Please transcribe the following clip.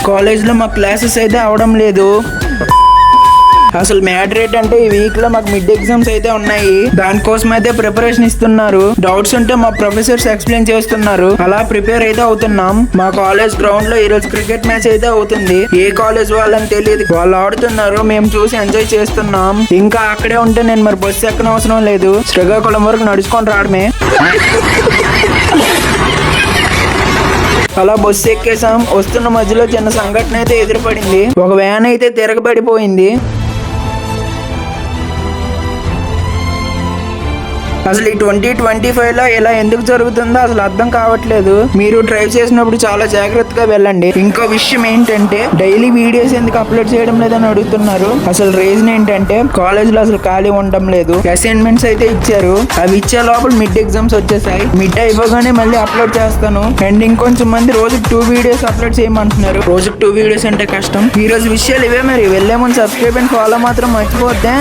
College లో మా classes అయితే అవడం లేదు. అసలు మ్యాటర్ ఏంటంటే ఈ వీక్ లో మాకు మిడ్ ఎగ్జామ్స్ అయితే ఉన్నాయి. దానికోసం అయితే ప్రిపరేషన్ ఇస్తున్నారు. డౌట్స్ ఉంటే మా ప్రొఫెసర్స్ ఎక్స్ప్లెయిన్ చేస్తున్నారు. అలా ప్రిపేర్ అయితే అవుతున్నాం. మా కాలేజ్ గ్రౌండ్ లో ఈ రోజు క్రికెట్ మ్యాచ్ అయితే అవుతుంది. ఏ కాలేజ్ వాళ్ళని తెలియదు, వాళ్ళు ఆడుతున్నారు, మేము చూసి ఎంజాయ్ చేస్తున్నాం. ఇంకా అక్కడే ఉంటే నేను మరి బస్సు ఎక్కనవసరం లేదు, శ్రీకాకుళం వరకు నడుచుకొని రావడమే. అలా బస్సు ఎక్కేసాం. వస్తున్న మధ్యలో చిన్న సంఘటన అయితే ఎదురుపడింది. ఒక వ్యాన్ అయితే తిరగబడిపోయింది. అసలు ఈ 2025 లో ఇలా ఎందుకు జరుగుతుందో అసలు అర్థం కావట్లేదు. మీరు డ్రైవ్ చేసినప్పుడు చాలా జాగ్రత్తగా వెళ్ళండి. ఇంకో విషయం ఏంటంటే డైలీ వీడియోస్ ఎందుకు అప్లోడ్ చేయడం లేదని అడుగుతున్నారు. అసలు రీజన్ ఏంటంటే కాలేజ్ లో అసలు ఖాళీ ఉండడం లేదు. అసైన్మెంట్స్ అయితే ఇచ్చారు, అవి ఇచ్చే లోపల మిడ్ ఎగ్జామ్స్ వచ్చేసాయి. మిడ్ అయిపోగానే మళ్ళీ అప్లోడ్ చేస్తాను. అండ్ ఇంకొంచెం మంది రోజుకి 2 వీడియోస్ అప్లోడ్ చేయమంటున్నారు. రోజుకి 2 వీడియోస్ అంటే కష్టం. ఈ రోజు విషయాలు ఇవే. మరి వెళ్లే ముందు సబ్స్క్రైబ్ అండ్ ఫాలో మాత్రం మర్చిపోద్దే.